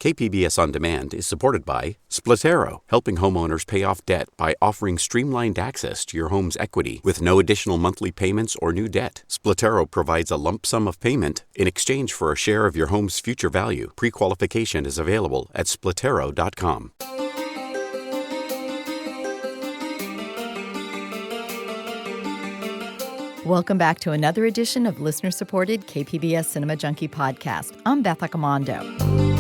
KPBS On Demand is supported by Splatero, helping homeowners pay off debt by offering streamlined access to your home's equity with no additional monthly payments or new debt. Splatero provides a lump sum of payment in exchange for a share of your home's future value. Pre-qualification is available at splatero.com. Welcome back to another edition of listener-supported KPBS Cinema Junkie podcast. I'm Beth Accomando.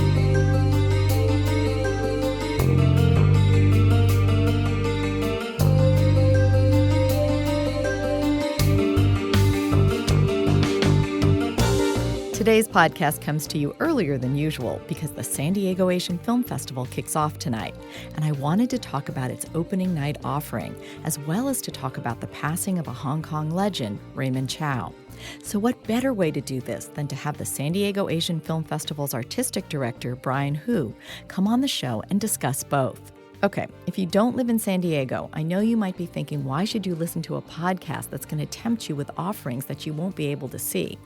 Today's podcast comes to you earlier than usual because the San Diego Asian Film Festival kicks off tonight, and I wanted to talk about its opening night offering, as well as to talk about the passing of a Hong Kong legend, Raymond Chow. So what better way to do this than to have the San Diego Asian Film Festival's artistic director, Brian Hu, come on the show and discuss both. Okay, if you don't live in San Diego, I know you might be thinking, why should you listen to a podcast that's going to tempt you with offerings that you won't be able to see?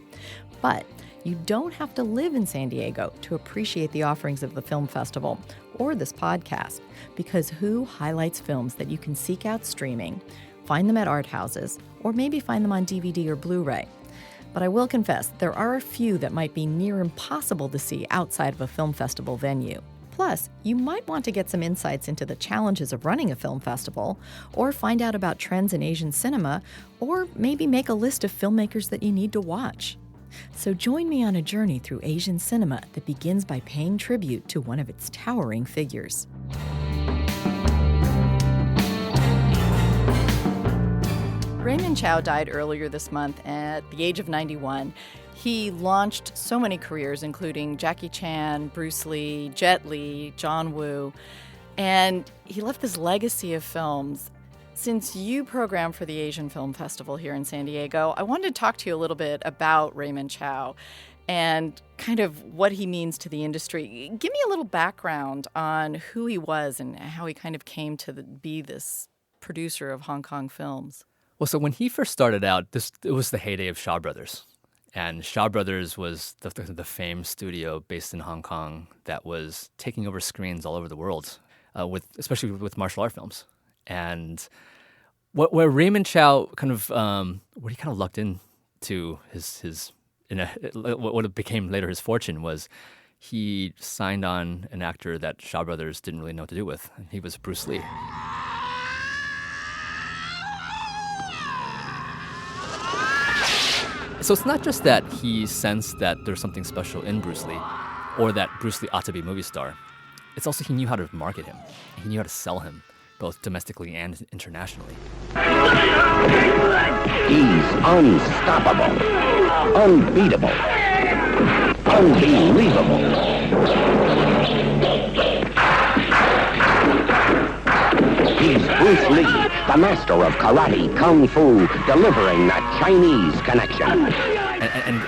But you don't have to live in San Diego to appreciate the offerings of the film festival or this podcast, because Hu highlights films that you can seek out streaming, find them at art houses, or maybe find them on DVD or Blu-ray. But I will confess, there are a few that might be near impossible to see outside of a film festival venue. Plus, you might want to get some insights into the challenges of running a film festival, or find out about trends in Asian cinema, or maybe make a list of filmmakers that you need to watch. So join me on a journey through Asian cinema that begins by paying tribute to one of its towering figures. Raymond Chow died earlier this month at the age of 91. He launched so many careers, including Jackie Chan, Bruce Lee, Jet Li, John Woo, and he left this legacy of films. Since you program for the Asian Film Festival here in San Diego, I wanted to talk to you a little bit about Raymond Chow and kind of what he means to the industry. Give me a little background on who he was and how he kind of came to be this producer of Hong Kong films. Well, so when he first started out, it was the heyday of Shaw Brothers. And Shaw Brothers was the famed studio based in Hong Kong that was taking over screens all over the world, especially with martial art films. And where Raymond Chow what he kind of lucked into what became later his fortune was he signed on an actor that Shaw Brothers didn't really know what to do with. And he was Bruce Lee. So it's not just that he sensed that there's something special in Bruce Lee or that Bruce Lee ought to be a movie star. It's also he knew how to market him. He knew how to sell him, both domestically and internationally. He's unstoppable, unbeatable, unbelievable. He's Bruce Lee, the master of karate, kung fu, delivering the Chinese connection.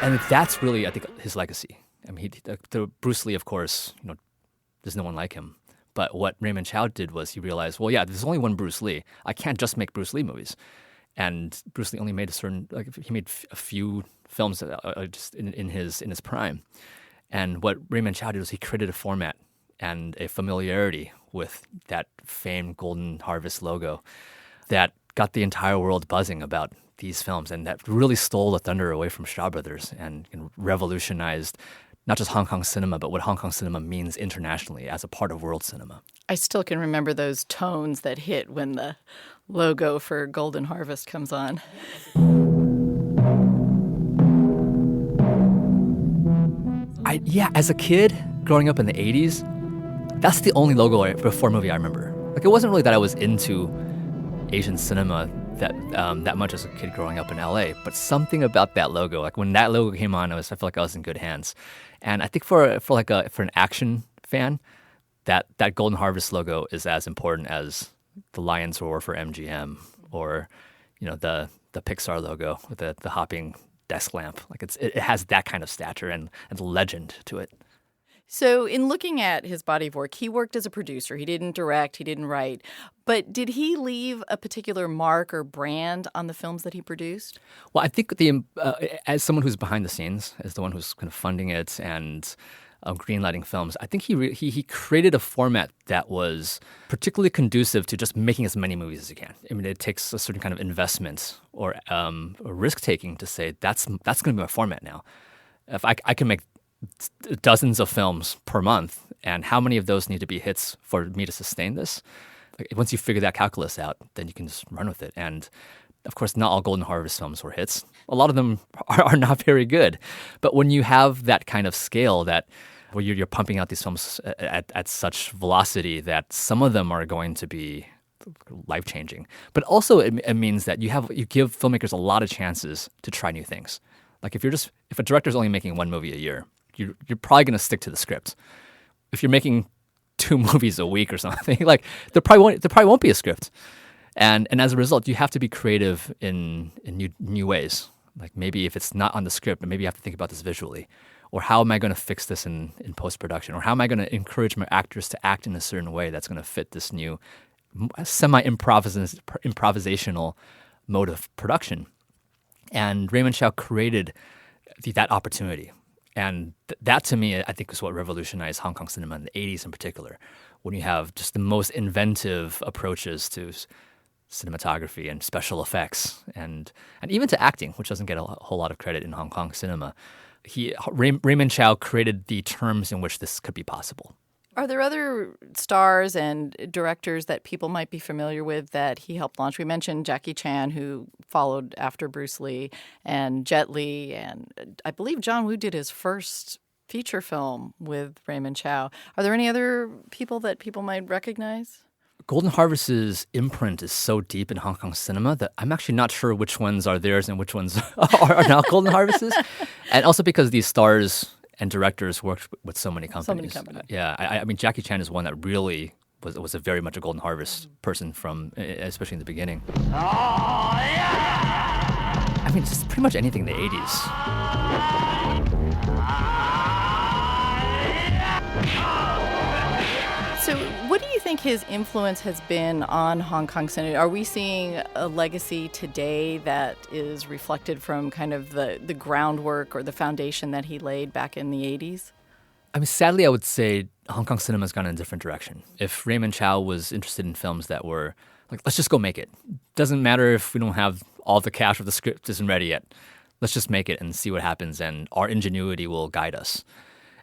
And that's really, I think, his legacy. I mean, the Bruce Lee, of course, there's no one like him. But what Raymond Chow did was he realized, well, yeah, there's only one Bruce Lee. I can't just make Bruce Lee movies. And Bruce Lee only made he made a few films just in his prime. And what Raymond Chow did was he created a format and a familiarity with that famed Golden Harvest logo that got the entire world buzzing about these films, and that really stole the thunder away from Shaw Brothers and revolutionized not just Hong Kong cinema, but what Hong Kong cinema means internationally as a part of world cinema. I still can remember those tones that hit when the logo for Golden Harvest comes on. As a kid growing up in the 80s, that's the only logo for a movie I remember. Like, it wasn't really that I was into Asian cinema that much as a kid growing up in LA, but something about that logo, like when that logo came on, I felt like I was in good hands. And I think for an action fan, that Golden Harvest logo is as important as the Lion's Roar for MGM or the Pixar logo with the hopping desk lamp. Like it has that kind of stature and legend to it. So in looking at his body of work, he worked as a producer. He didn't direct, he didn't write. But did he leave a particular mark or brand on the films that he produced? Well, I think as someone who's behind the scenes, as the one who's kind of funding it and greenlighting films, I think he created a format that was particularly conducive to just making as many movies as you can. I mean, it takes a certain kind of investment or risk taking to say that's going to be my format now. If I can make dozens of films per month, and how many of those need to be hits for me to sustain this? Like, once you figure that calculus out, then you can just run with it. And of course, not all Golden Harvest films were hits. A lot of them are not very good. But when you have that kind of scale, that where you're pumping out these films at such velocity that some of them are going to be life-changing. But also it means that you give filmmakers a lot of chances to try new things. Like if a director's only making one movie a year, you're probably going to stick to the script. If you're making 2 movies a week or something, like there probably won't be a script. And as a result, you have to be creative in new ways. Like maybe if it's not on the script, maybe you have to think about this visually. Or how am I going to fix this in post-production? Or how am I going to encourage my actors to act in a certain way that's going to fit this new semi-improvisational mode of production? And Raymond Chow created that opportunity. And that, to me, I think is what revolutionized Hong Kong cinema in the 80s in particular, when you have just the most inventive approaches to cinematography and special effects and even to acting, which doesn't get a whole lot of credit in Hong Kong cinema. Raymond Chow created the terms in which this could be possible. Are there other stars and directors that people might be familiar with that he helped launch? We mentioned Jackie Chan, who followed after Bruce Lee, and Jet Li, and I believe John Woo did his first feature film with Raymond Chow. Are there any other people that people might recognize? Golden Harvest's imprint is so deep in Hong Kong cinema that I'm actually not sure which ones are theirs and which ones are not Golden Harvest's. And also because these stars and directors worked with so many companies. Yeah, I mean, Jackie Chan is one that really was a very much a Golden Harvest person from, especially in the beginning. Oh, yeah! I mean, just pretty much anything in the 80s. So what do you think his influence has been on Hong Kong cinema? Are we seeing a legacy today that is reflected from kind of the groundwork or the foundation that he laid back in the 80s? I mean, sadly, I would say Hong Kong cinema has gone in a different direction. If Raymond Chow was interested in films that were like, let's just go make it. Doesn't matter if we don't have all the cash or the script isn't ready yet. Let's just make it and see what happens, and our ingenuity will guide us.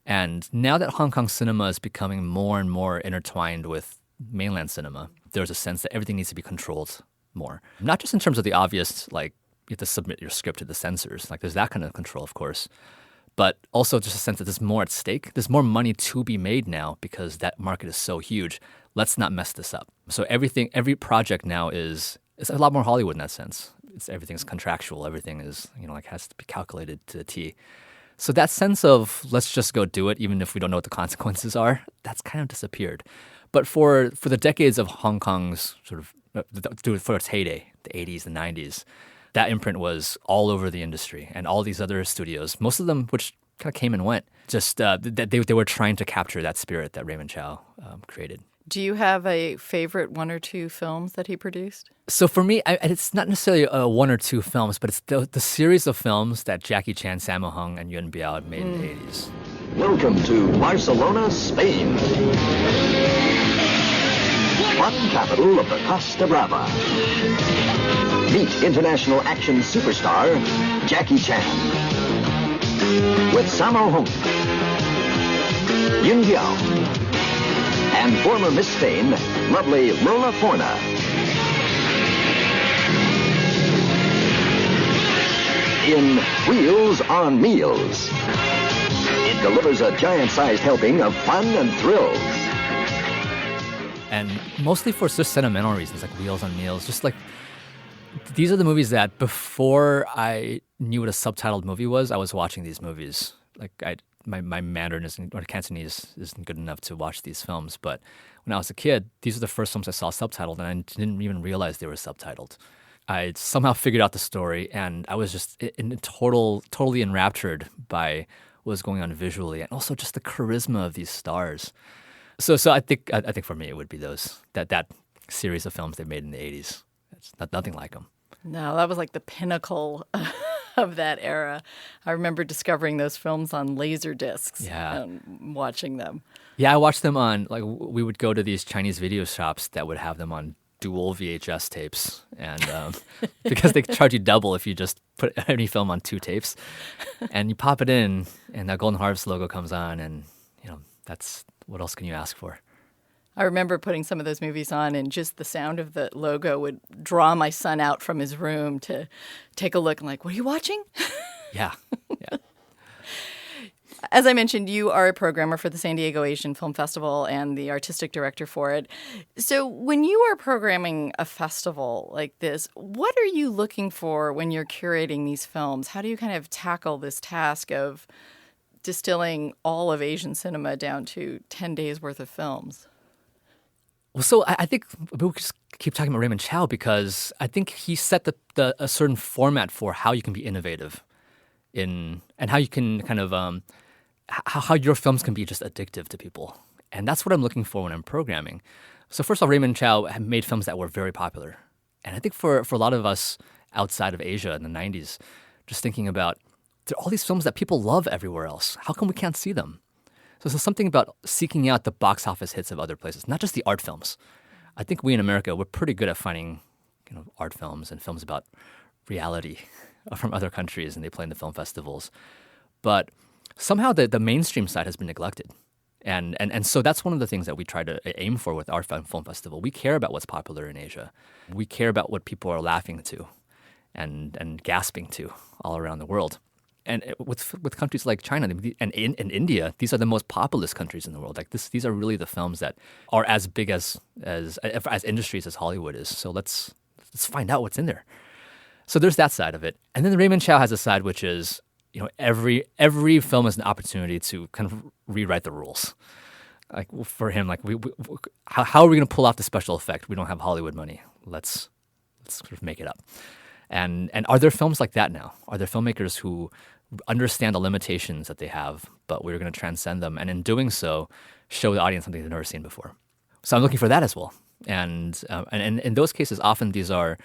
And now that Hong Kong cinema is becoming more and more intertwined with mainland cinema, there's a sense that everything needs to be controlled more. Not just in terms of the obvious, like you have to submit your script to the censors. Like there's that kind of control, of course. But also just a sense that there's more at stake. There's more money to be made now because that market is so huge. Let's not mess this up. So every project now it's a lot more Hollywood in that sense. Everything's contractual. Everything is, has to be calculated to the T. So that sense of let's just go do it, even if we don't know what the consequences are, that's kind of disappeared. But for the decades of Hong Kong's sort of, for its heyday, the 80s, the 90s, that imprint was all over the industry and all these other studios, most of them which kind of came and went, just they were trying to capture that spirit that Raymond Chow created. Do you have a favorite one or two films that he produced? So for me, it's not necessarily one or two films, but it's the series of films that Jackie Chan, Sammo Hung, and Yuen Biao made in the 80s. Welcome to Barcelona, Spain. One capital of the Costa Brava. Meet international action superstar Jackie Chan. With Sammo Hung, Yuen Biao, and former Miss Spain, lovely Lola Forna. In Wheels on Meals. It delivers a giant-sized helping of fun and thrills. And mostly for just sentimental reasons, like Wheels on Meals. Just like, these are the movies that before I knew what a subtitled movie was, I was watching these movies. Like, my Mandarin or Cantonese isn't good enough to watch these films. But when I was a kid, these are the first films I saw subtitled, and I didn't even realize they were subtitled. I somehow figured out the story, and I was just totally enraptured by what was going on visually, and also just the charisma of these stars. So I think for me it would be that series of films they made in the 80s. It's nothing like them. No, that was like the pinnacle of that era. I remember discovering those films on laser discs Yeah. and watching them. Yeah, I watched them on, like, we would go to these Chinese video shops that would have them on dual VHS tapes. And because they charge you double if you just put any film on 2 tapes. And you pop it in, and that Golden Harvest logo comes on, and, that's, what else can you ask for? I remember putting some of those movies on, and just the sound of the logo would draw my son out from his room to take a look and like, what are you watching? Yeah. As I mentioned, you are a programmer for the San Diego Asian Film Festival and the artistic director for it. So when you are programming a festival like this, what are you looking for when you're curating these films? How do you kind of tackle this task of distilling all of Asian cinema down to 10 days worth of films? Well, so I think we'll just keep talking about Raymond Chow because I think he set a certain format for how you can be innovative and how you can kind of how your films can be just addictive to people. And that's what I'm looking for when I'm programming. So first of all, Raymond Chow had made films that were very popular. And I think for a lot of us outside of Asia in the 90s, just thinking about there are all these films that people love everywhere else. How come we can't see them? So there's something about seeking out the box office hits of other places, not just the art films. I think we in America, we're pretty good at finding art films and films about reality from other countries, and they play in the film festivals. But somehow the mainstream side has been neglected. And so that's one of the things that we try to aim for with our film festival. We care about what's popular in Asia. We care about what people are laughing to and gasping to all around the world. And with countries like China and in India, these are the most populous countries in the world. Like these are really the films that are as big as industries as Hollywood is. So let's find out what's in there. So there's that side of it. And then Raymond Chow has a side which is, every film is an opportunity to kind of rewrite the rules. Like for him, like how are we going to pull off the special effect? We don't have Hollywood money. Let's sort of make it up. And are there films like that now? Are there filmmakers who understand the limitations that they have, but we're going to transcend them, and in doing so, show the audience something they've never seen before? So I'm looking for that as well. And in those cases, often these are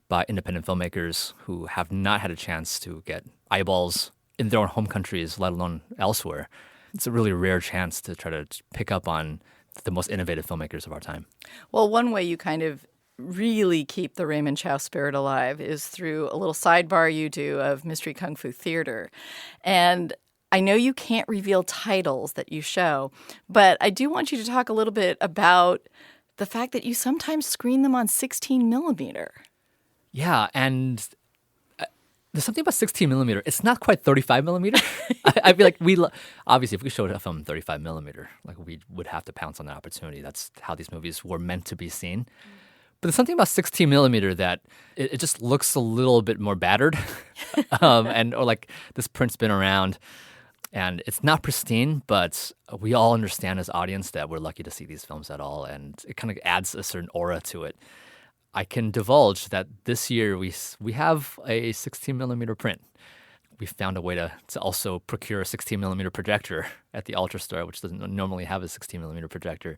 by independent filmmakers who have not had a chance to get eyeballs in their own home countries, let alone elsewhere. It's a really rare chance to try to pick up on the most innovative filmmakers of our time. Well, one way you kind of really keep the Raymond Chow spirit alive is through a little sidebar you do of Mystery Kung Fu Theater. And I know you can't reveal titles that you show, but I do want you to talk a little bit about the fact that you sometimes screen them on 16 millimeter. Yeah, and there's something about 16 millimeter. It's not quite 35 millimeter. I feel like obviously, if we showed a film 35 millimeter, like we would have to pounce on that opportunity. That's how these movies were meant to be seen. But there's something about 16 millimeter that it just looks a little bit more battered, or like this print's been around, and it's not pristine. But we all understand as audience that we're lucky to see these films at all, and it kind of adds a certain aura to it. I can divulge that this year we have a 16 millimeter print. We found a way to also procure a 16 millimeter projector at the Ultra Store, which doesn't normally have a 16 millimeter projector.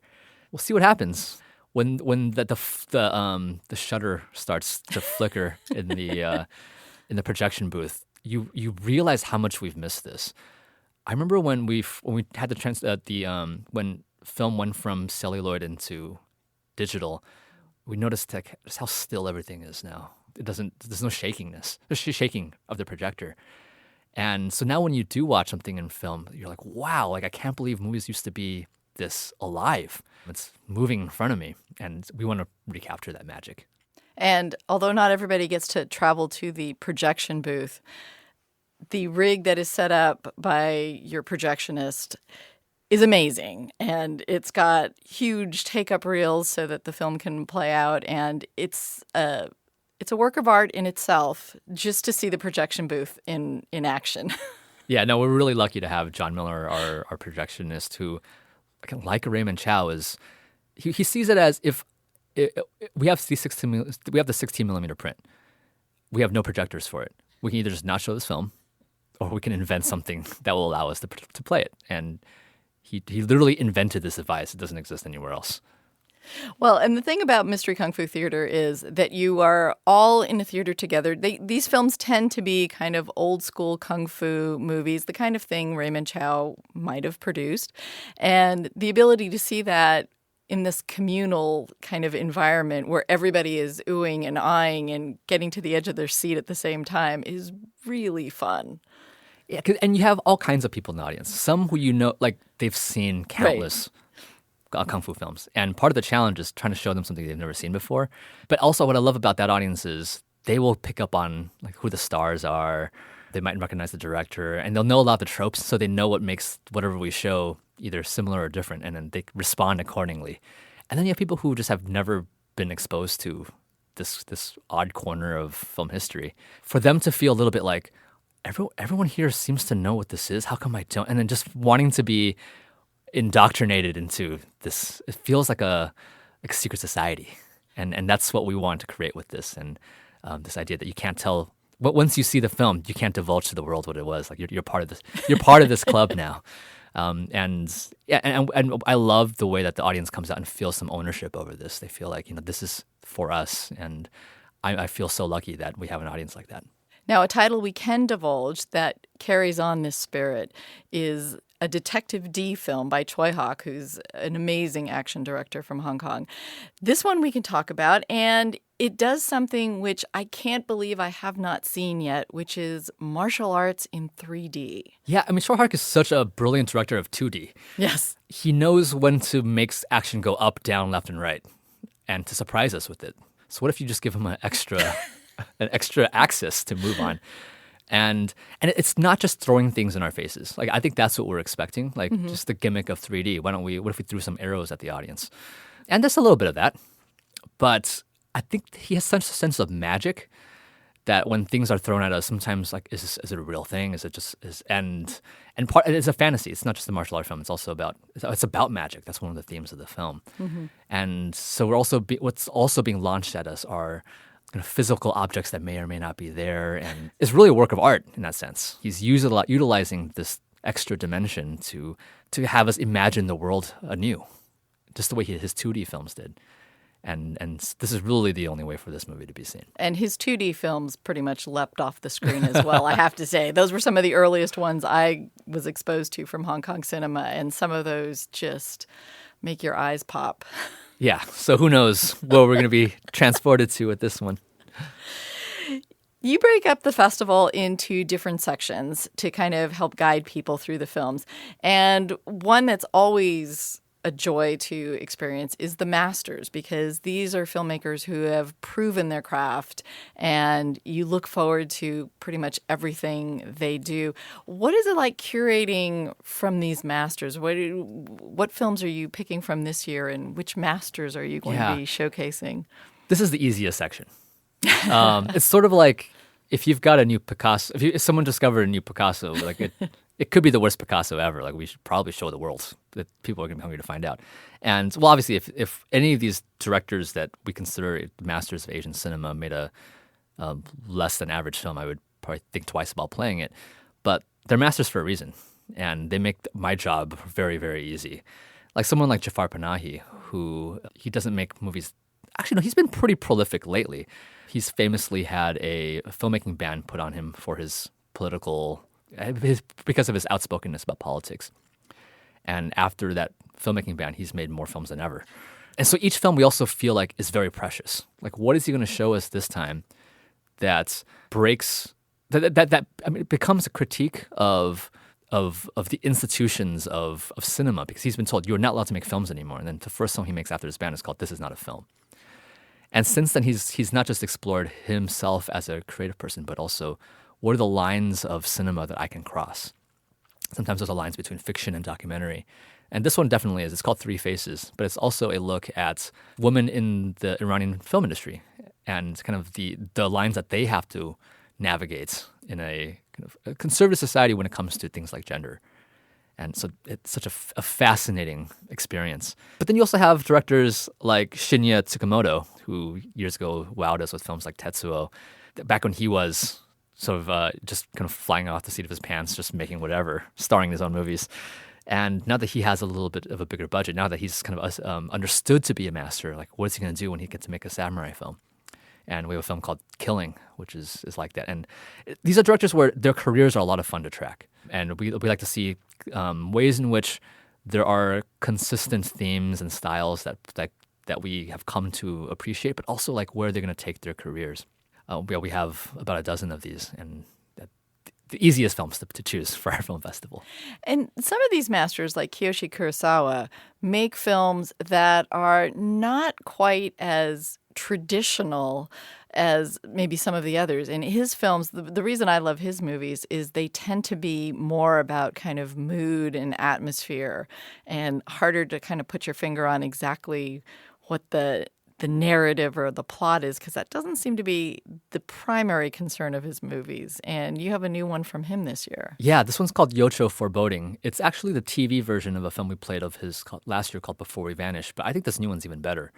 We'll see what happens when the shutter starts to flicker in the projection booth. You realize how much we've missed this. I remember when we had when film went from celluloid into digital. We noticed just how still everything is now. There's no shakingness. There's shaking of the projector. And so now when you do watch something in film, you're like, wow, like I can't believe movies used to be this alive. It's moving in front of me. And we want to recapture that magic. And although not everybody gets to travel to the projection booth, the rig that is set up by your projectionist is amazing, and it's got huge take-up reels so that the film can play out, and it's a work of art in itself just to see the projection booth in action. Yeah, no, we're really lucky to have John Miller, our projectionist, who, like Raymond Chow, he sees it as if we have the 16 millimeter print, we have no projectors for it. We can either just not show this film, or we can invent something that will allow us to play it, and He literally invented this device. It doesn't exist anywhere else. Well, and the thing about Mystery Kung Fu Theater is that you are all in a theater together. These films tend to be kind of old school kung fu movies, the kind of thing Raymond Chow might have produced. And the ability to see that in this communal kind of environment where everybody is oohing and eyeing and getting to the edge of their seat at the same time is really fun. Yeah, and you have all kinds of people in the audience. Some who you know, like they've seen countless kung fu films. And part of the challenge is trying to show them something they've never seen before. But also what I love about that audience is they will pick up on like who the stars are. They might recognize the director, and they'll know a lot of the tropes, so they know what makes whatever we show either similar or different, and then they respond accordingly. And then you have people who just have never been exposed to this odd corner of film history. For them to feel a little bit like, everyone here seems to know what this is, how come I don't? And then just wanting to be indoctrinated into this, it feels like a secret society. And that's what we want to create with this, and this idea that you can't tell. But once you see the film, you can't divulge to the world what it was. Like you're part of this. You're part of this club now, and I love the way that the audience comes out and feels some ownership over this. They feel like this is for us, and I feel so lucky that we have an audience like that. Now, a title we can divulge that carries on this spirit is a Detective D film by Choi Hak, who's an amazing action director from Hong Kong. This one we can talk about, and it does something which I can't believe I have not seen yet, which is martial arts in 3D. Yeah, I mean, Choi Hak is such a brilliant director of 2D. Yes. He knows when to make action go up, down, left, and right, and to surprise us with it. So what if you just give him an extra axis to move on? And it's not just throwing things in our faces. Like I think that's what we're expecting. Like just the gimmick of 3D. What if we threw some arrows at the audience? And there's a little bit of that. But I think he has such a sense of magic that when things are thrown at us, sometimes like is it a real thing? Is it just and it's a fantasy. It's not just a martial art film. It's also about magic. That's one of the themes of the film. And so what's also being launched at us are physical objects that may or may not be there, and it's really a work of art in that sense. He's utilizing this extra dimension to have us imagine the world anew, just the way his 2D films did. And this is really the only way for this movie to be seen. And his 2D films pretty much leapt off the screen as well, I have to say. Those were some of the earliest ones I was exposed to from Hong Kong cinema, and some of those just make your eyes pop. Yeah, so who knows what we're going to be transported to with this one. You break up the festival into different sections to kind of help guide people through the films. And one that's always a joy to experience is the masters, because these are filmmakers who have proven their craft, and you look forward to pretty much everything they do. What is it like curating from these masters? What films are you picking from this year, and which masters are you going to be showcasing? This is the easiest section. It's sort of like if you've got a new Picasso, if someone discovered a new Picasso, like it could be the worst Picasso ever. Like we should probably show the world that people are going to be hungry to find out. And well, obviously, if any of these directors that we consider masters of Asian cinema made a less than average film, I would probably think twice about playing it. But they're masters for a reason, and they make my job very, very easy. Like someone like Jafar Panahi, he doesn't make movies. Actually, no, he's been pretty prolific lately. He's famously had a filmmaking ban put on him for his because of his outspokenness about politics. And after that filmmaking ban, he's made more films than ever. And so each film we also feel like is very precious. Like, what is he going to show us this time that breaks that I mean, it becomes a critique of the institutions of cinema, because he's been told you're not allowed to make films anymore. And then the first film he makes after his ban is called "This Is Not a Film." And since then, he's not just explored himself as a creative person, but also what are the lines of cinema that I can cross? Sometimes those are lines between fiction and documentary. And this one definitely is. It's called Three Faces, but it's also a look at women in the Iranian film industry and kind of the lines that they have to navigate in a kind of a conservative society when it comes to things like gender. And so it's such a fascinating experience. But then you also have directors like Shinya Tsukamoto, who years ago wowed us with films like Tetsuo, back when he was sort of just kind of flying off the seat of his pants, just making whatever, starring in his own movies. And now that he has a little bit of a bigger budget, now that he's kind of understood to be a master, like what's he going to do when he gets to make a samurai film? And we have a film called Killing, which is like that. And these are directors where their careers are a lot of fun to track. And we like to see ways in which there are consistent themes and styles that we have come to appreciate, but also like where they're going to take their careers. We have about a dozen of these, and the easiest films to choose for our film festival. And some of these masters, like Kiyoshi Kurosawa, make films that are not quite as traditional as maybe some of the others. In his films, the reason I love his movies is they tend to be more about kind of mood and atmosphere and harder to kind of put your finger on exactly what the narrative or the plot is, because that doesn't seem to be the primary concern of his movies. And you have a new one from him this year. Yeah, this one's called Yocho Foreboding. It's actually the TV version of a film we played of his last year called Before We Vanish, but I think this new one's even better.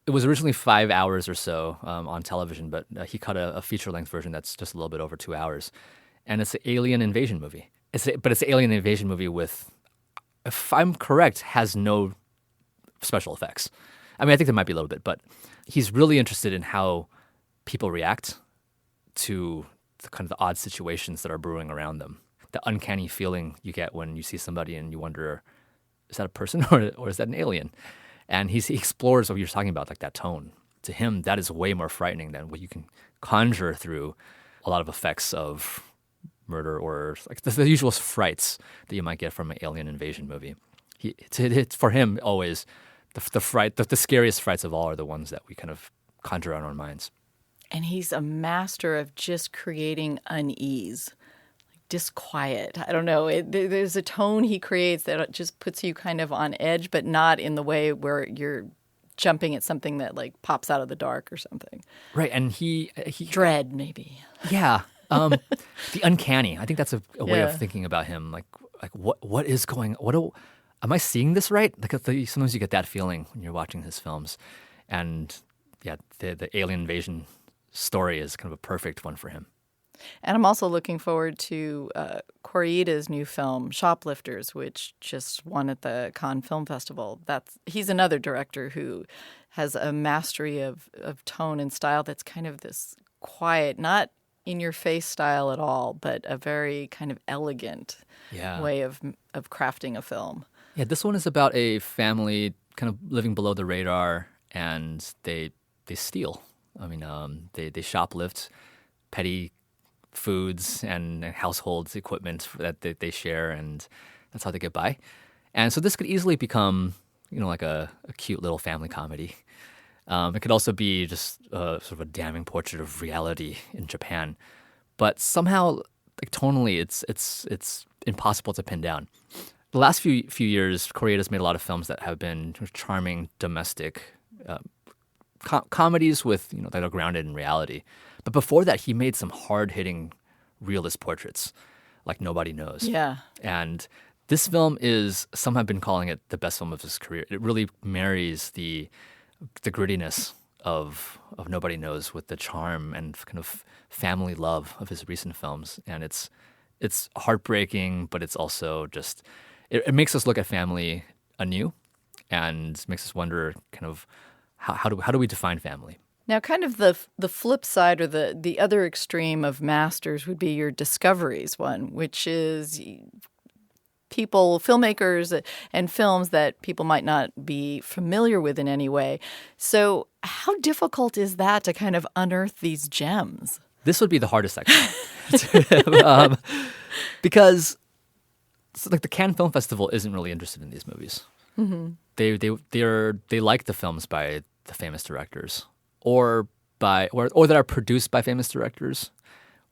It was originally 5 hours or so on television, but he cut a feature-length version that's just a little bit over 2 hours. And it's an alien invasion movie. But it's an alien invasion movie with, if I'm correct, has no special effects. I mean, I think there might be a little bit, but he's really interested in how people react to the kind of the odd situations that are brewing around them. The uncanny feeling you get when you see somebody and you wonder, is that a person or is that an alien? And he explores what you're talking about, like that tone. To him, that is way more frightening than what you can conjure through a lot of effects of murder or like the usual frights that you might get from an alien invasion movie. It's for him always the scariest frights of all are the ones that we kind of conjure on our minds. And he's a master of just creating unease, like disquiet. I don't know. There's a tone he creates that just puts you kind of on edge, but not in the way where you're jumping at something that like pops out of the dark or something. Right, and he dread maybe. Yeah, the uncanny. I think that's a way of thinking about him. Like what is going? Am I seeing this right? Like sometimes you get that feeling when you're watching his films, and yeah, the alien invasion story is kind of a perfect one for him. And I'm also looking forward to Koreeda's new film, Shoplifters, which just won at the Cannes Film Festival. He's another director who has a mastery of tone and style that's kind of this quiet, not in-your-face style at all, but a very kind of elegant way of crafting a film. Yeah, this one is about a family kind of living below the radar, and they steal. I mean, they shoplift petty foods and household equipment that they share, and that's how they get by. And so this could easily become, like a cute little family comedy. It could also be just sort of a damning portrait of reality in Japan, but somehow, like tonally, it's impossible to pin down. The last few years, Koreeda's made a lot of films that have been charming domestic comedies with that are grounded in reality. But before that, he made some hard-hitting realist portraits, like Nobody Knows. Yeah. And this film is, some have been calling it the best film of his career. It really marries the grittiness of Nobody Knows with the charm and kind of family love of his recent films. And it's heartbreaking, but it's also just, it makes us look at family anew and makes us wonder kind of how do we define family? Now, kind of the flip side or the other extreme of masters would be your discoveries one, which is filmmakers and films that people might not be familiar with in any way. So how difficult is that to kind of unearth these gems? This would be the hardest section. Because like the Cannes Film Festival isn't really interested in these movies. Mm-hmm. They like the films by the famous directors or that are produced by famous directors,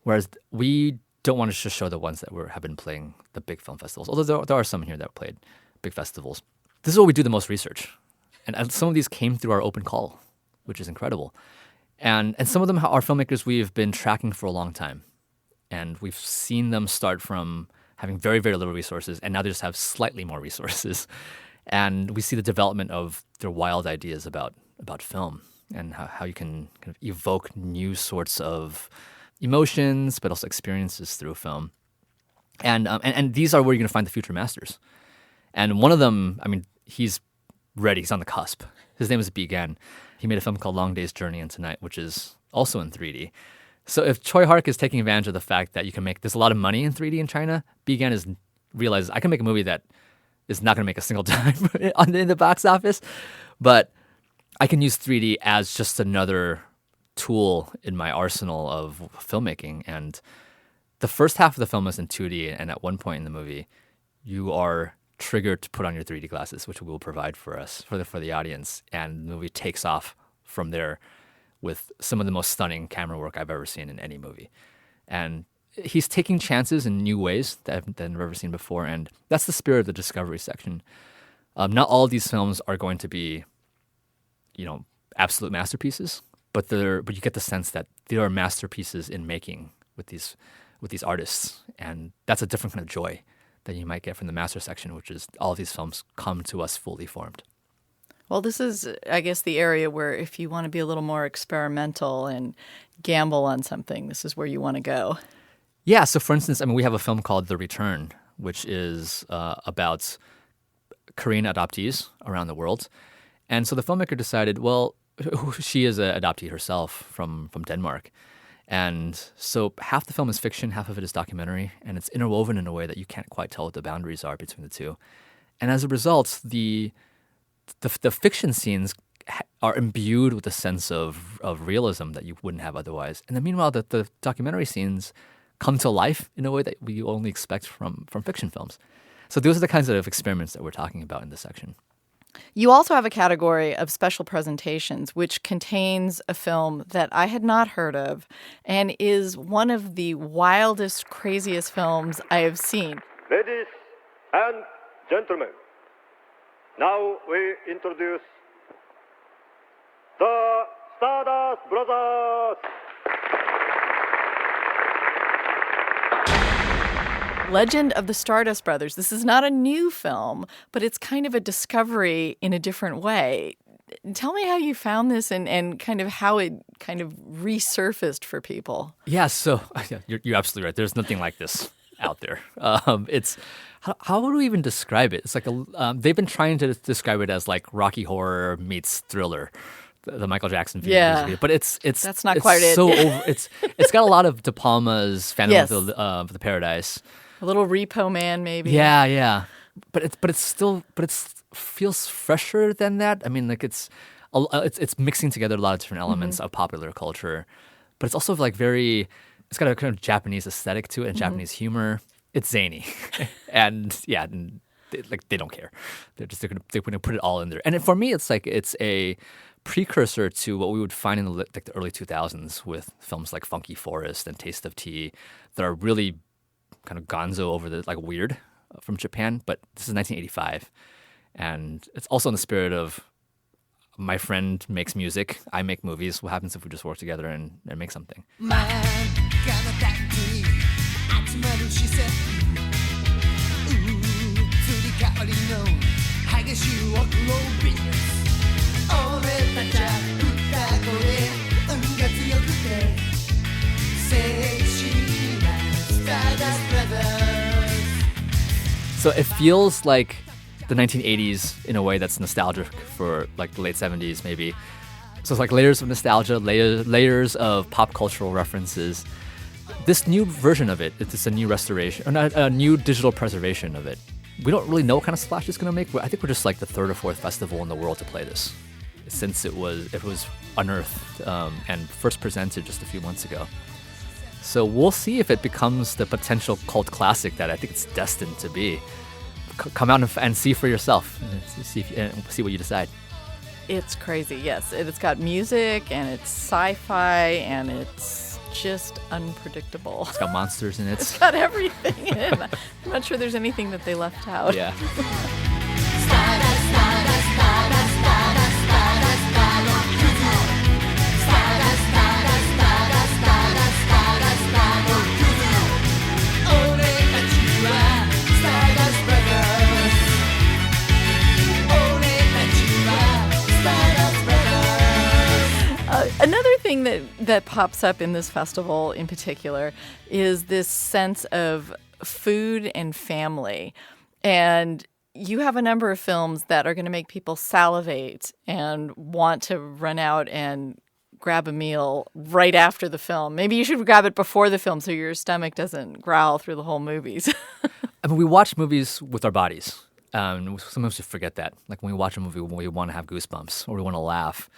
whereas we don't want to just show the ones that have been playing the big film festivals. Although there are some here that played big festivals. This is where we do the most research, and some of these came through our open call, which is incredible. And some of them are filmmakers we've been tracking for a long time, and we've seen them start from having very, very little resources, and now they just have slightly more resources. And we see the development of their wild ideas about film and how you can kind of evoke new sorts of emotions, but also experiences through film. And these are where you're going to find the future masters. And one of them, I mean, he's ready. He's on the cusp. His name is Bi Gan. He made a film called Long Day's Journey into Night, which is also in 3D. So if Choi Hark is taking advantage of the fact that there's a lot of money in 3D in China, Bi Gan realizes I can make a movie that is not going to make a single dime in the box office, but I can use 3D as just another tool in my arsenal of filmmaking. And the first half of the film is in 2D, and at one point in the movie, you are triggered to put on your 3D glasses, which we will provide for the audience, and the movie takes off from there with some of the most stunning camera work I've ever seen in any movie. And he's taking chances in new ways that I've never seen before, and that's the spirit of the Discovery section. Not all of these films are going to be, absolute masterpieces, but you get the sense that there are masterpieces in making with these artists, and that's a different kind of joy than you might get from the master section, which is all of these films come to us fully formed. Well, this is, I guess, the area where if you want to be a little more experimental and gamble on something, this is where you want to go. Yeah. So, for instance, we have a film called The Return, which is about Korean adoptees around the world. And so the filmmaker decided, well, she is an adoptee herself from Denmark. And so half the film is fiction, half of it is documentary, and it's interwoven in a way that you can't quite tell what the boundaries are between the two. And as a result, the fiction scenes are imbued with a sense of realism that you wouldn't have otherwise. And then meanwhile, the documentary scenes come to life in a way that we only expect from fiction films. So those are the kinds of experiments that we're talking about in this section. You also have a category of special presentations, which contains a film that I had not heard of and is one of the wildest, craziest films I have seen. Ladies and gentlemen, now we introduce the Stardust Brothers. Legend of the Stardust Brothers. This is not a new film, but it's kind of a discovery in a different way. Tell me how you found this and kind of how it kind of resurfaced for people. Yeah, so you're absolutely right. There's nothing like this out there. It's how would we even describe it? It's like they've been trying to describe it as like Rocky Horror meets Thriller, the Michael Jackson video. But it's that's not quite it. So over. It's got a lot of De Palma's Phantom of the Paradise. A little Repo Man, maybe. Yeah. But it feels fresher than that. I mean, like it's mixing together a lot of different elements of popular culture, but it's also like it's got a kind of Japanese aesthetic to it and Japanese humor. It's zany, and they don't care. They're going to put it all in there. And for me, it's a precursor to what we would find in the early 2000s with films like Funky Forest and Taste of Tea that are really kind of gonzo over the weird from Japan. But this is 1985, and it's also in the spirit of my friend makes music, I make movies. What happens if we just work together and make something? So it feels like the 1980s in a way that's nostalgic for like the late 70s maybe. So it's like layers of nostalgia, layers of pop cultural references. This new version of it's a new restoration, a new digital preservation of it. We don't really know what kind of splash it's going to make, but I think we're just like the third or fourth festival in the world to play this, since it was unearthed and first presented just a few months ago. So we'll see if it becomes the potential cult classic that I think it's destined to be. Come out and see for yourself, and see what you decide. It's crazy, yes. It's got music, and it's sci-fi, and it's just unpredictable. It's got monsters in it. It's got everything in it. I'm not sure there's anything that they left out. Yeah. Another thing that pops up in this festival in particular is this sense of food and family. And you have a number of films that are going to make people salivate and want to run out and grab a meal right after the film. Maybe you should grab it before the film so your stomach doesn't growl through the whole movies. I mean, we watch movies with our bodies. Sometimes we forget that. Like when we watch a movie, we want to have goosebumps or we want to laugh,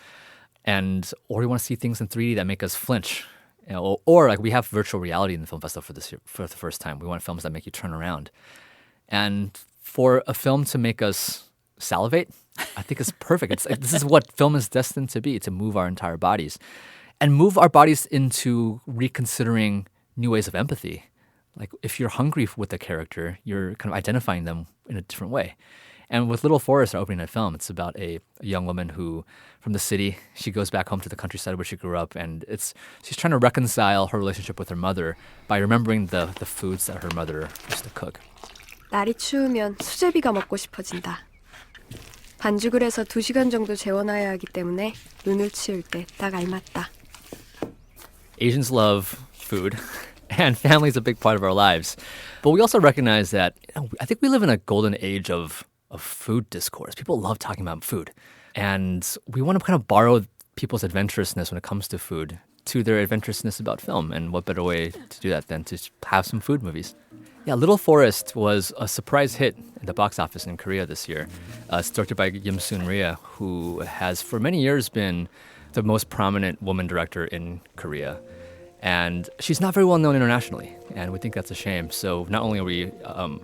or we want to see things in 3D that make us flinch. Or like we have virtual reality in the film festival for the first time. We want films that make you turn around. And for a film to make us salivate, I think it's perfect. This is what film is destined to be, to move our entire bodies. And move our bodies into reconsidering new ways of empathy. Like if you're hungry with a character, you're kind of identifying them in a different way. And with Little Forest, our opening night film, it's about a young woman who, from the city, she goes back home to the countryside where she grew up, and she's trying to reconcile her relationship with her mother by remembering the foods that her mother used to cook. 날이 추우면 수제비가 먹고 싶어진다. 반죽을 해서 2시간 정도 재워놔야 하기 때문에 눈을 치울 때 딱 알맞다. Asians love food, and family is a big part of our lives. But we also recognize that I think we live in a golden age of food discourse. People love talking about food. And we want to kind of borrow people's adventurousness when it comes to food to their adventurousness about film. And what better way to do that than to have some food movies? Yeah, Little Forest was a surprise hit in the box office in Korea this year. It's directed by Yim Soon-ria, who has for many years been the most prominent woman director in Korea. And she's not very well known internationally, and we think that's a shame. So not only are we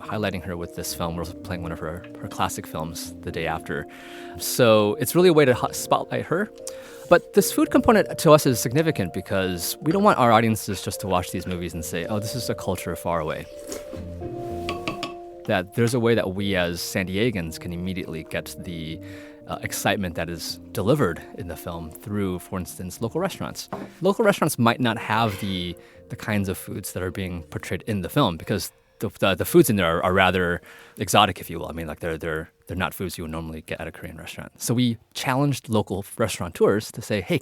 highlighting her with this film, we're also playing one of her classic films the day after. So it's really a way to spotlight her. But this food component to us is significant because we don't want our audiences just to watch these movies and say, oh, this is a culture far away. That there's a way that we as San Diegans can immediately get the excitement that is delivered in the film through, for instance, local restaurants. Local restaurants might not have the kinds of foods that are being portrayed in the film because the foods in there are rather exotic, if you will. I mean, like they're not foods you would normally get at a Korean restaurant. So we challenged local restaurateurs to say, hey,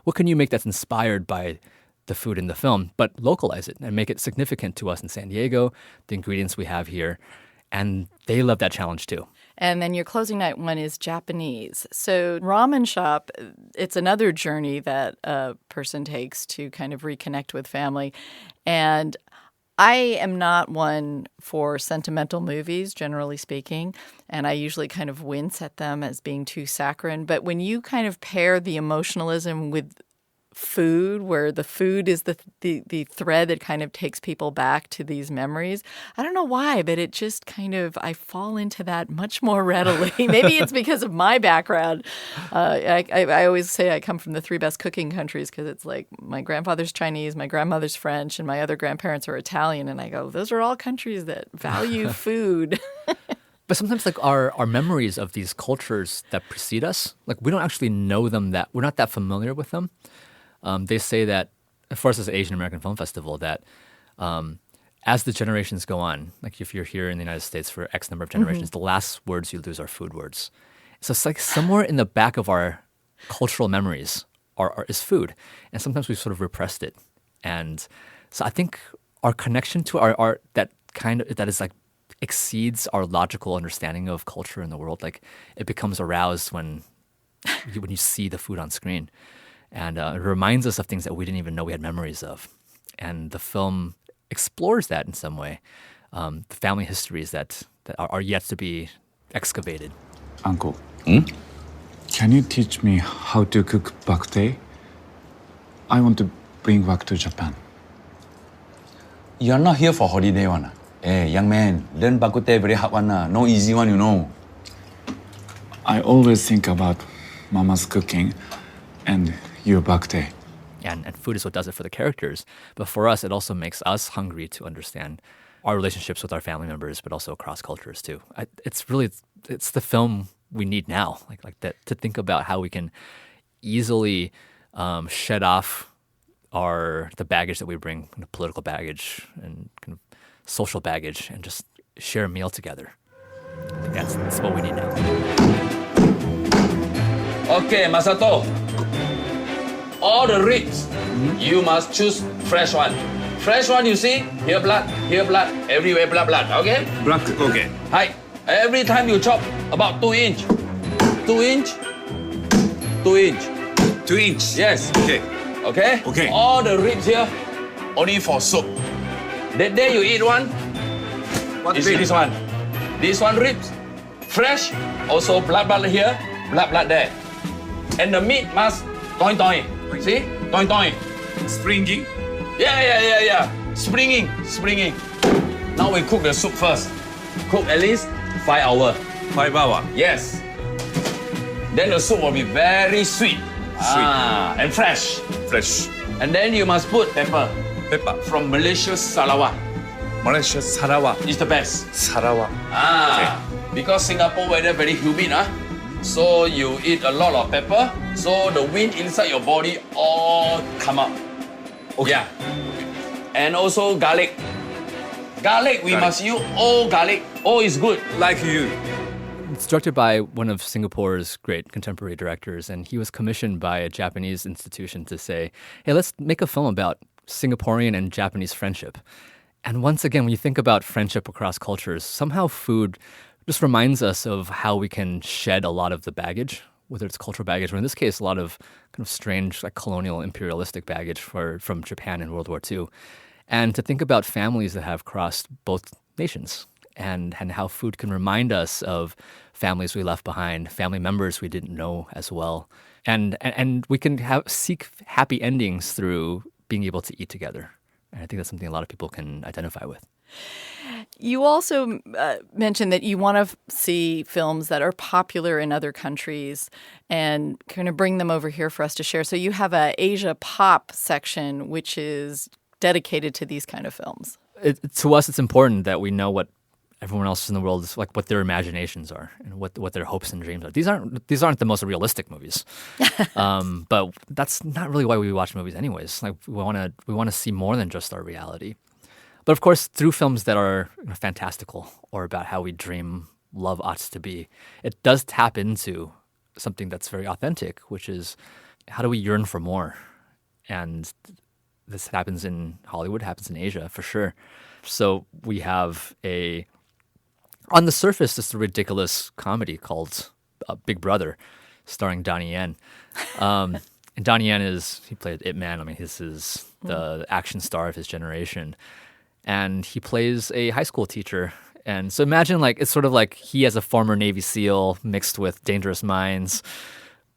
what can you make that's inspired by the food in the film, but localize it and make it significant to us in San Diego, the ingredients we have here. And they love that challenge too. And then your closing night one is Japanese. So ramen shop, it's another journey that a person takes to kind of reconnect with family. And I am not one for sentimental movies, generally speaking, and I usually kind of wince at them as being too saccharine. But when you kind of pair the emotionalism with food, where the food is the thread that kind of takes people back to these memories. I don't know why, but it just kind of, I fall into that much more readily. Maybe it's because of my background. I always say I come from the 3 best cooking countries because it's like my grandfather's Chinese, my grandmother's French, and my other grandparents are Italian. And I go, those are all countries that value food. But sometimes like our memories of these cultures that precede us, like we don't actually know them, that we're not that familiar with them. They say that, for us as an Asian American Film Festival, that as the generations go on, like if you're here in the United States for X number of generations, the last words you lose are food words. So it's like somewhere in the back of our cultural memories is food. And sometimes we've sort of repressed it. And so I think our connection to our art that is like exceeds our logical understanding of culture in the world, like it becomes aroused when you see the food on screen. And it reminds us of things that we didn't even know we had memories of. And the film explores that in some way, the family histories that are yet to be excavated. Uncle, can you teach me how to cook bak tae? I want to bring back to Japan. You're not here for holiday one. Hey, young man, learn bak tae very hard one. No easy one, you know. I always think about Mama's cooking and your bak tae. And food is what does it for the characters. But for us, it also makes us hungry to understand our relationships with our family members, but also across cultures too. It's the film we need now, like that, to think about how we can easily shed off the baggage that we bring, political baggage and kind of social baggage, and just share a meal together. I think that's what we need now. Okay, Masato. All the ribs, you must choose fresh one. Fresh one, you see? Here blood, everywhere blood, okay? Black, okay. Hi. Every time you chop, about 2 inch. 2 inch. 2 inch. 2 inch. Yes. Okay. Okay? Okay. All the ribs here, only for soup. That day you eat one, What you see this one. This one ribs, fresh, also blood here, blood there. And the meat must toin. See? Toin. Springy. Yeah. Springing. Now we cook the soup first. Cook at least 5 hours. 5 hours. Yes. Then the soup will be very sweet. And fresh. Fresh. And then you must put pepper Pepper. from Malaysia Sarawak. Malaysia Sarawak. It's the best. Sarawak. Because Singapore weather very humid, so you eat a lot of pepper, so the wind inside your body all come up. Okay. Yeah. And also garlic. Garlic, we must use all garlic. All is good. Like you. It's directed by one of Singapore's great contemporary directors, and he was commissioned by a Japanese institution to say, hey, let's make a film about Singaporean and Japanese friendship. And once again, when you think about friendship across cultures, somehow food just reminds us of how we can shed a lot of the baggage, whether it's cultural baggage, or in this case, a lot of kind of strange, like colonial, imperialistic baggage from Japan in World War II. And to think about families that have crossed both nations and how food can remind us of families we left behind, family members we didn't know as well. And we can seek happy endings through being able to eat together. And I think that's something a lot of people can identify with. You also mentioned that you want to see films that are popular in other countries and kind of bring them over here for us to share. So you have a Asia Pop section, which is dedicated to these kind of films. To us, it's important that we know what everyone else in the world is like, what their imaginations are and what their hopes and dreams are. These aren't the most realistic movies, but that's not really why we watch movies, anyways. Like we want to see more than just our reality. But of course, through films that are fantastical or about how we dream love ought to be, it does tap into something that's very authentic, which is how do we yearn for more? And this happens in Hollywood, happens in Asia for sure. So we have on the surface, just a ridiculous comedy called Big Brother, starring Donnie Yen. And Donnie Yen he played Ip Man. I mean, this is the action star of his generation. And he plays a high school teacher. And so imagine it's sort of like he as a former Navy SEAL mixed with Dangerous Minds,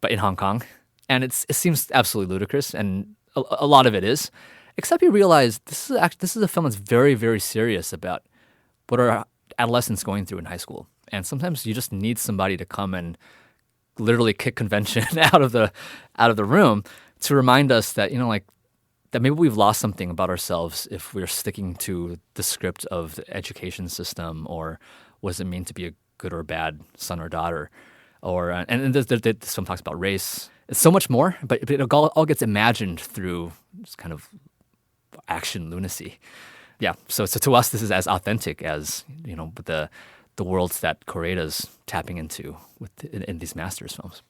but in Hong Kong. And it seems absolutely ludicrous, and a lot of it is. Except you realize this is a film that's very, very serious about what are adolescents going through in high school. And sometimes you just need somebody to come and literally kick convention out of the room to remind us that that maybe we've lost something about ourselves if we're sticking to the script of the education system, or what does it mean to be a good or bad son or daughter, or and this film talks about race. It's so much more, but it all gets imagined through this kind of action lunacy. Yeah, so to us, this is as authentic as the worlds that Koreeda's tapping into in these masters films.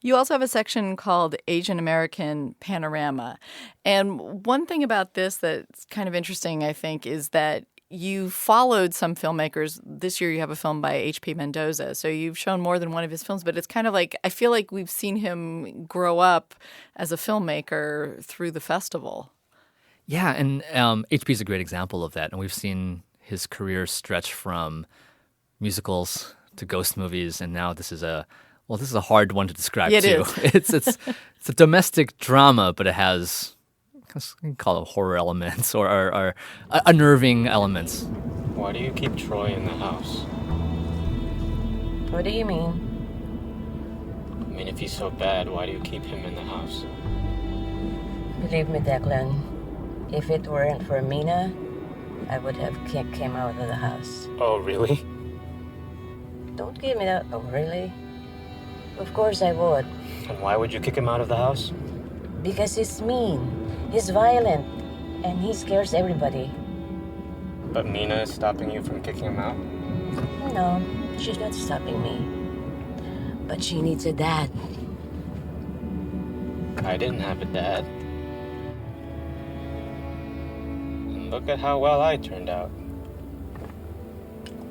You also have a section called Asian American Panorama. And one thing about this that's kind of interesting, I think, is that you followed some filmmakers. This year you have a film by H.P. Mendoza. So you've shown more than one of his films, but it's kind of like, I feel like we've seen him grow up as a filmmaker through the festival. Yeah, and H.P. is a great example of that. And we've seen his career stretch from musicals to ghost movies, and now this is a hard one to describe too. It's a domestic drama, but it has, you can call it horror elements or unnerving elements. Why do you keep Troy in the house? What do you mean? I mean, if he's so bad, why do you keep him in the house? Believe me, Declan, if it weren't for Mina, I would have kicked him out of the house. Oh, really? Don't give me that. Oh, really? Of course I would. And why would you kick him out of the house? Because he's mean, he's violent, and he scares everybody. But Mina is stopping you from kicking him out? No, she's not stopping me. But she needs a dad. I didn't have a dad. And look at how well I turned out.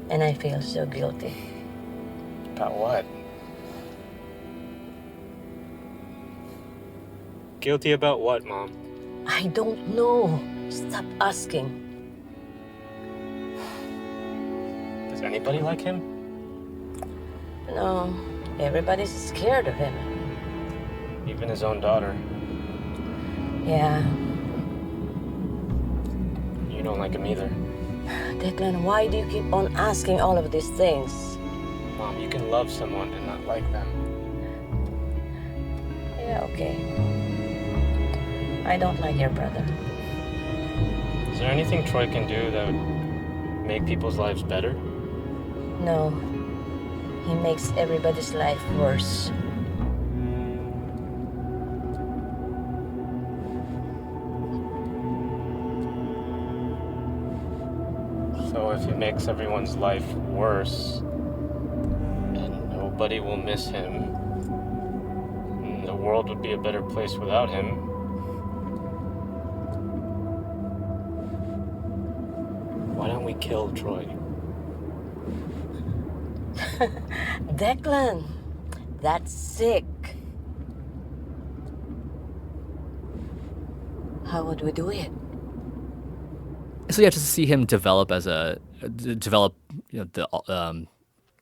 And I feel so guilty. About what? Guilty about what, Mom? I don't know. Stop asking. Does anybody like him? No, everybody's scared of him. Even his own daughter. Yeah. You don't like him either. Declan, why do you keep on asking all of these things? Mom, you can love someone and not like them. Yeah, okay. I don't like your brother. Is there anything Troy can do that would make people's lives better? No. He makes everybody's life worse. So if he makes everyone's life worse, and nobody will miss him, and the world would be a better place without him. Why don't we kill Troy? Declan, that's sick. How would we do it? So yeah, just to see him develop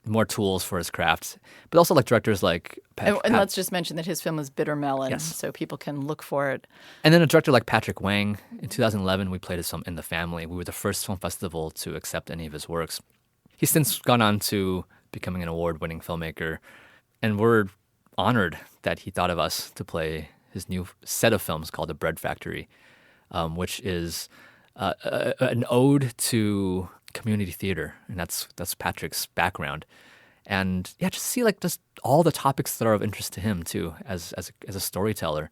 more tools for his craft, but also like directors like and let's just mention that his film is Bitter Melon, Yes. so people can look for it. And then a director like Patrick Wang. In 2011, we played his film In the Family. We were the first film festival to accept any of his works. He's since gone on to becoming an award-winning filmmaker, and we're honored that he thought of us to play his new set of films called The Bread Factory, which is an ode to community theater, and that's Patrick's background. And yeah, just see like just all the topics that are of interest to him too, as a storyteller.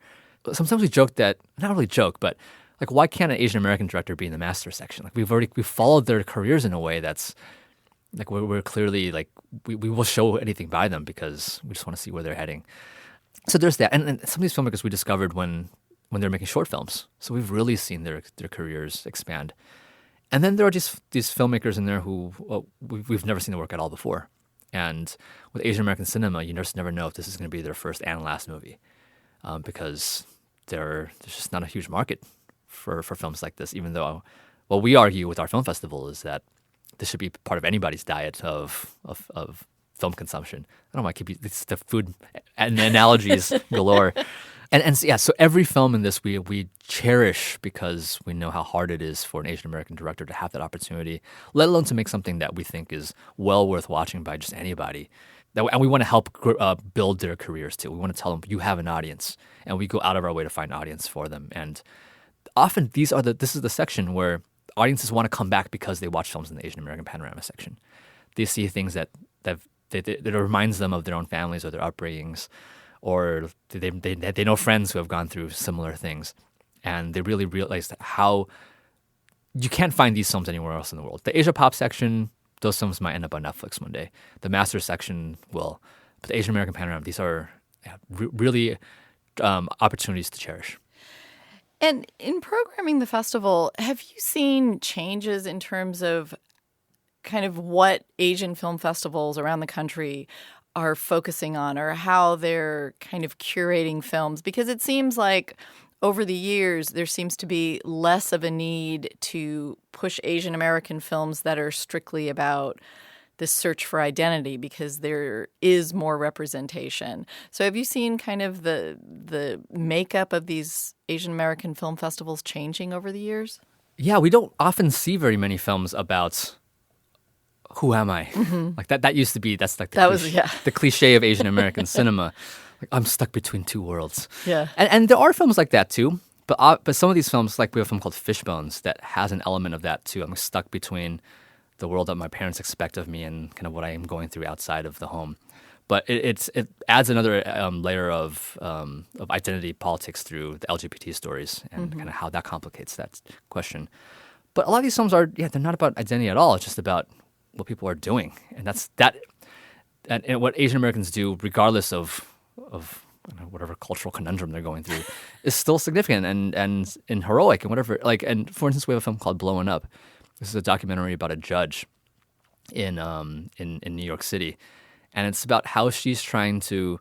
Sometimes we joke that, not really joke, but like why can't an Asian American director be in the master section? Like we've followed their careers in a way that's like we're clearly like we will show anything by them because we just want to see where they're heading. So there's that, and some of these filmmakers we discovered when they're making short films. So we've really seen their careers expand. And then there are just these filmmakers in there who we've never seen their work at all before. And with Asian American cinema, you just never know if this is going to be their first and last movie because there's just not a huge market for films like this, even though what we argue with our film festival is that this should be part of anybody's diet of film consumption. I don't know why I keep it's the food and analogies galore. And so, yeah, so every film in this we cherish because we know how hard it is for an Asian American director to have that opportunity, let alone to make something that we think is well worth watching by just anybody. And we want to help build their careers too. We want to tell them you have an audience, and we go out of our way to find an audience for them. And often this is the section where audiences want to come back because they watch films in the Asian American Panorama section. They see things that reminds them of their own families or their upbringings, or they know friends who have gone through similar things, and they really realize how you can't find these films anywhere else in the world. The Asia Pop section, those films might end up on Netflix one day. The Master section will, but the Asian American Panorama, these are really opportunities to cherish. And in programming the festival, have you seen changes in terms of kind of what Asian film festivals around the country are focusing on, or how they're kind of curating films? Because it seems like over the years there seems to be less of a need to push Asian American films that are strictly about this search for identity because there is more representation. So have you seen kind of the makeup of these Asian American film festivals changing over the years? Yeah, we don't often see very many films about who am I? Mm-hmm. Like that used to be, that's like the cliche of Asian American cinema. Like, I'm stuck between two worlds. Yeah. And there are films like that too. But some of these films, like we have a film called Fishbones that has an element of that too. I'm stuck between the world that my parents expect of me and kind of what I am going through outside of the home. But it adds another layer of identity politics through the LGBT stories and kind of how that complicates that question. But a lot of these films they're not about identity at all. It's just about what people are doing, and that's that. And what Asian Americans do, regardless of whatever cultural conundrum they're going through, is still significant and heroic and whatever. And for instance, we have a film called Blowing Up. This is a documentary about a judge in New York City, and it's about how she's trying to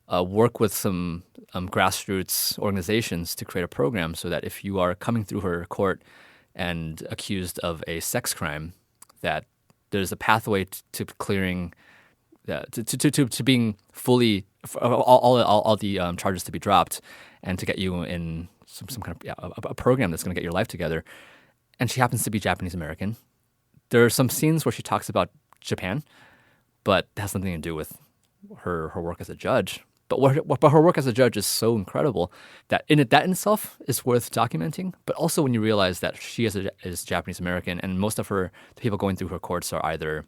work with some grassroots organizations to create a program so that if you are coming through her court and accused of a sex crime, that there's a pathway to clearing, to being fully all the charges to be dropped, and to get you in some kind of a program that's going to get your life together. And she happens to be Japanese American. There are some scenes where she talks about Japan, but it has nothing to do with her work as a judge. But her work as a judge is so incredible that in itself is worth documenting. But also when you realize that she is Japanese American, and most of the people going through her courts are either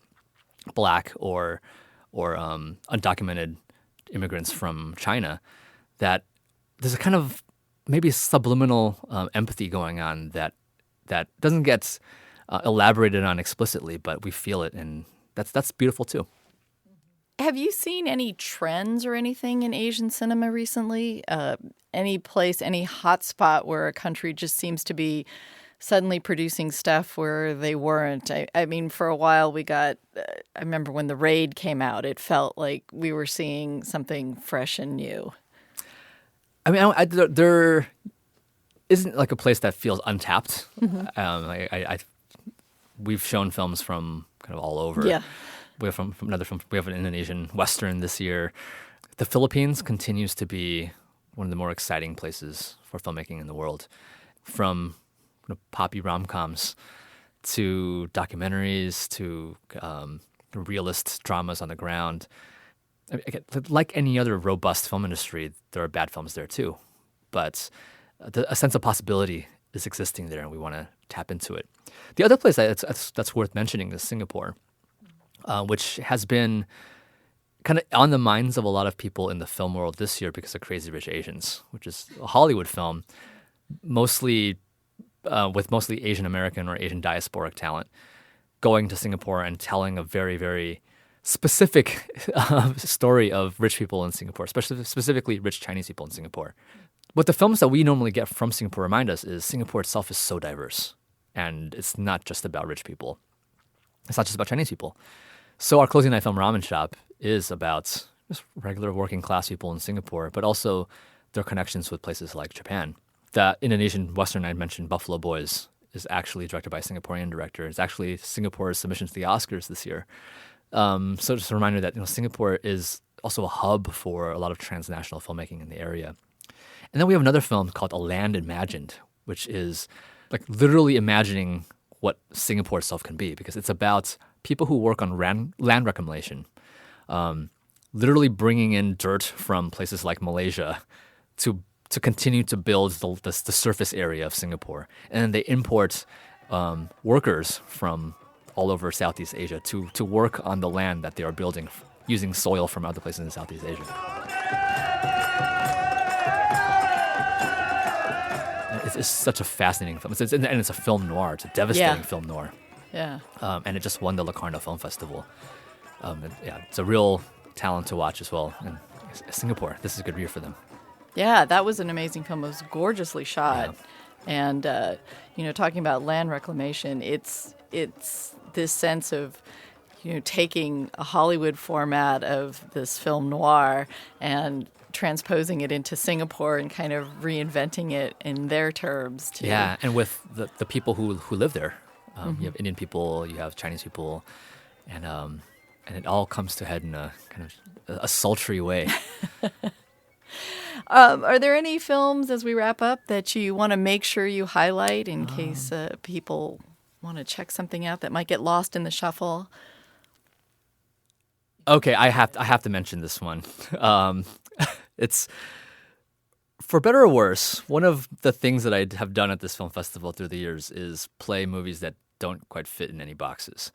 black or undocumented immigrants from China, that there's a kind of maybe subliminal empathy going on that doesn't get elaborated on explicitly, but we feel it, and that's beautiful too. Have you seen any trends or anything in Asian cinema recently? Any place, any hotspot where a country just seems to be suddenly producing stuff where they weren't? I mean, for a while we got, I remember when The Raid came out, it felt like we were seeing something fresh and new. I mean, there isn't like a place that feels untapped. Mm-hmm. We've shown films from kind of all over. Yeah. We have from another film. We have an Indonesian Western this year. The Philippines continues to be one of the more exciting places for filmmaking in the world. From poppy rom-coms to documentaries to realist dramas on the ground. Like any other robust film industry, there are bad films there too. But a sense of possibility is existing there, and we want to tap into it. The other place that's worth mentioning is Singapore, which has been kind of on the minds of a lot of people in the film world this year because of Crazy Rich Asians, which is a Hollywood film, mostly Asian American or Asian diasporic talent, going to Singapore and telling a very, very specific story of rich people in Singapore, specifically rich Chinese people in Singapore. What the films that we normally get from Singapore remind us is Singapore itself is so diverse, and it's not just about rich people. It's not just about Chinese people. So our closing night film, Ramen Shop, is about just regular working class people in Singapore, but also their connections with places like Japan. The Indonesian Western I mentioned, Buffalo Boys, is actually directed by a Singaporean director. It's actually Singapore's submission to the Oscars this year. So just a reminder that Singapore is also a hub for a lot of transnational filmmaking in the area. And then we have another film called A Land Imagined, which is like literally imagining what Singapore itself can be, because it's about people who work on land reclamation, literally bringing in dirt from places like Malaysia to continue to build the surface area of Singapore. And then they import workers from all over Southeast Asia to work on the land that they are building using soil from other places in Southeast Asia. It's such a fascinating film. And it's a film noir. It's a devastating film noir. Yeah. And it just won the Locarno Film Festival. It's a real talent to watch as well. And Singapore, this is a good year for them. Yeah, that was an amazing film. It was gorgeously shot. Yeah. And, talking about land reclamation, it's this sense of, taking a Hollywood format of this film noir and transposing it into Singapore and kind of reinventing it in their terms too. Yeah, and with the people who live there. You have Indian people, you have Chinese people, and it all comes to head in a kind of a sultry way. Are there any films as we wrap up that you want to make sure you highlight in case people want to check something out that might get lost in the shuffle? Okay, I have to mention this one. It's, for better or worse, one of the things that I have done at this film festival through the years is play movies that don't quite fit in any boxes.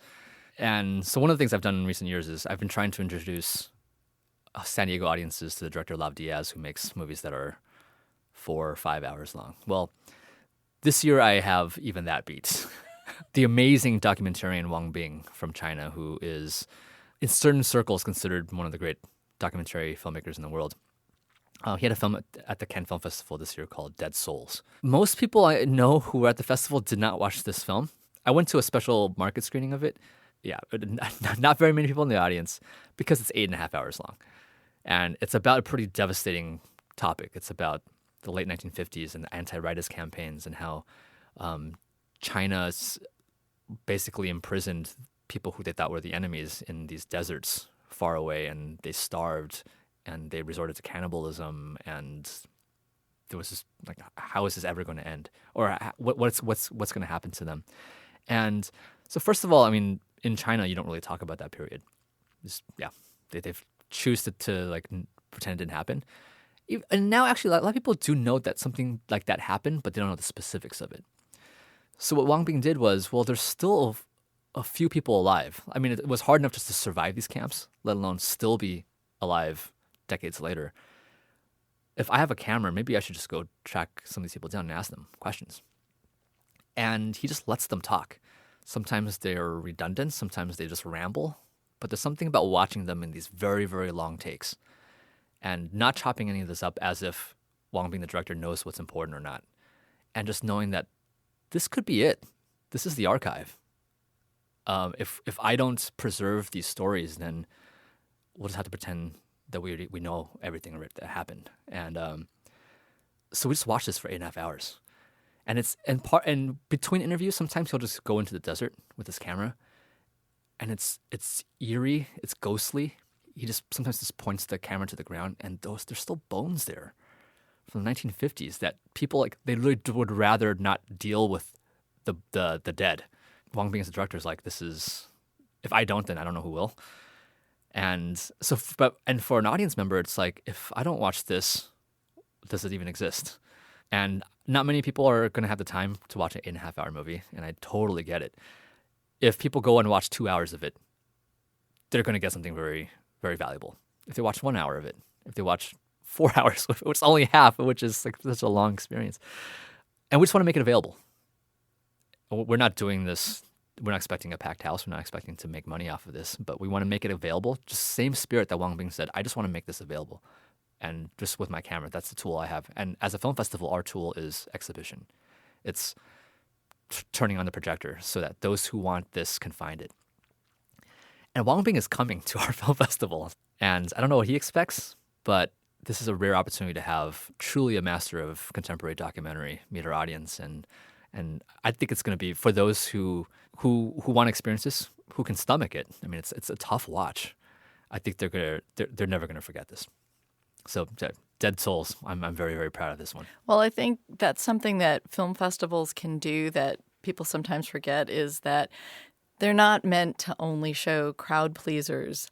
And so one of the things I've done in recent years is I've been trying to introduce San Diego audiences to the director Lav Diaz, who makes movies that are 4 or 5 hours long. Well, this year I have even that beat. The amazing documentarian Wang Bing from China, who is in certain circles considered one of the great documentary filmmakers in the world. He had a film at the Cannes Film Festival this year called Dead Souls. Most people I know who were at the festival did not watch this film. I went to a special market screening of it. yeah, not very many people in the audience because it's 8.5 hours long. And it's about a pretty devastating topic. It's about the late 1950s and the anti-rightist campaigns and how China's basically imprisoned people who they thought were the enemies in these deserts far away, and they starved and they resorted to cannibalism, and there was this like, how is this ever going to end, or what's going to happen to them? And so first of all, I mean, in China, you don't really talk about that period. They choose to like pretend it didn't happen. And now actually a lot of people do know that something like that happened, but they don't know the specifics of it. So what Wang Bing did was, well, there's still a few people alive. I mean, it was hard enough just to survive these camps, let alone still be alive decades later. If I have a camera, maybe I should just go track some of these people down and ask them questions. And he just lets them talk. Sometimes they're redundant, sometimes they just ramble, but there's something about watching them in these very, very long takes and not chopping any of this up as if Wang Bing, the director, knows what's important or not. And just knowing that this could be it. This is the archive. If I don't preserve these stories, then we'll just have to pretend that we know everything that happened. And so we just watched this for 8.5 hours. And and between interviews, sometimes he'll just go into the desert with his camera, and it's eerie, it's ghostly. He sometimes just points the camera to the ground, and there's still bones there from the 1950s that people like they really would rather not deal with the dead. Wang Bing as a director is like, this is, if I don't, then I don't know who will. And so, and for an audience member, it's like, if I don't watch this, does it even exist? And not many people are going to have the time to watch an 8.5 hour movie, and I totally get it. If people go and watch 2 hours of it, they're going to get something very, very valuable. If they watch 1 hour of it, if they watch 4 hours, which is only half, which is like such a long experience, and we just want to make it available. We're not doing this. We're not expecting a packed house. We're not expecting to make money off of this, but we want to make it available. Just same spirit that Wang Bing said. I just want to make this available. And just with my camera, that's the tool I have. And as a film festival, our tool is exhibition. It's turning on the projector so that those who want this can find it. And Wang Bing is coming to our film festival. And I don't know what he expects, but this is a rare opportunity to have truly a master of contemporary documentary meet our audience. And I think it's going to be for those who want to experience this, who can stomach it. I mean, it's a tough watch. I think they're never going to forget this. So, Dead Souls, I'm very, very proud of this one. Well, I think that's something that film festivals can do that people sometimes forget, is that they're not meant to only show crowd pleasers.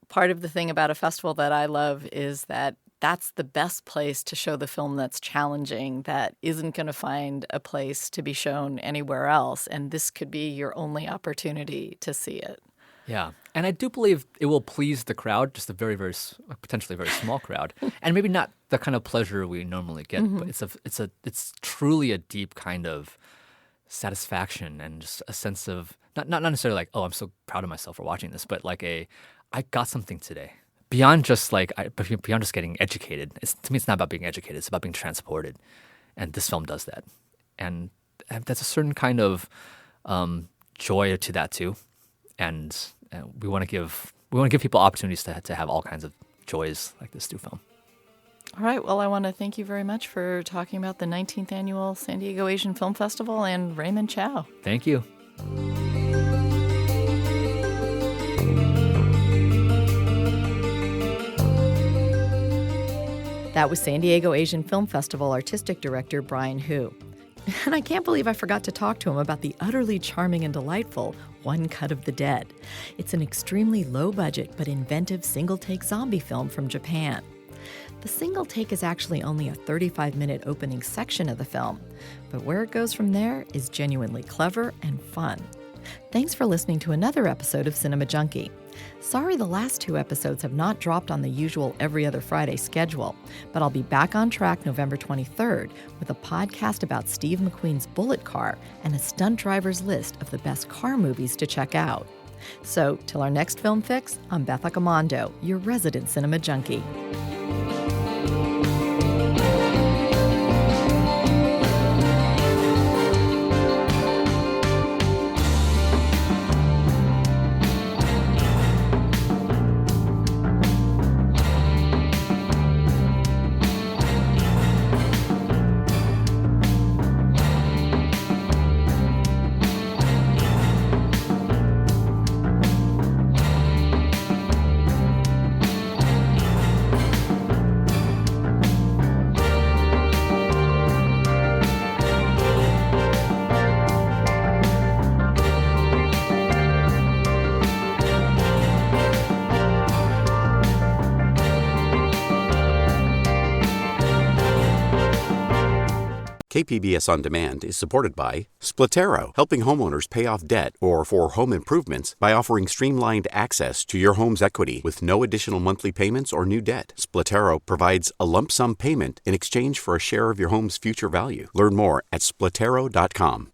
Part of the thing about a festival that I love is that that's the best place to show the film that's challenging, that isn't going to find a place to be shown anywhere else. And this could be your only opportunity to see it. Yeah. And I do believe it will please the crowd, just a very, very, potentially very small crowd. And maybe not the kind of pleasure we normally get, but it's truly a deep kind of satisfaction and just a sense of, not necessarily like, oh, I'm so proud of myself for watching this, but like I got something today. Beyond just beyond just getting educated. To me, it's not about being educated. It's about being transported. And this film does that. And that's a certain kind of joy to that too. And we want to give people opportunities to have all kinds of joys like this through film. All right. Well, I want to thank you very much for talking about the 19th Annual San Diego Asian Film Festival and Raymond Chow. Thank you. That was San Diego Asian Film Festival Artistic Director Brian Hu. And I can't believe I forgot to talk to him about the utterly charming and delightful One Cut of the Dead. It's an extremely low-budget but inventive single-take zombie film from Japan. The single take is actually only a 35-minute opening section of the film, but where it goes from there is genuinely clever and fun. Thanks for listening to another episode of Cinema Junkie. Sorry the last 2 episodes have not dropped on the usual every other Friday schedule, but I'll be back on track November 23rd with a podcast about Steve McQueen's Bullet Car and a stunt driver's list of the best car movies to check out. So, till our next Film Fix, I'm Beth Accomando, your resident cinema junkie. KPBS On Demand is supported by Splatero, helping homeowners pay off debt or for home improvements by offering streamlined access to your home's equity with no additional monthly payments or new debt. Splatero provides a lump sum payment in exchange for a share of your home's future value. Learn more at splatero.com.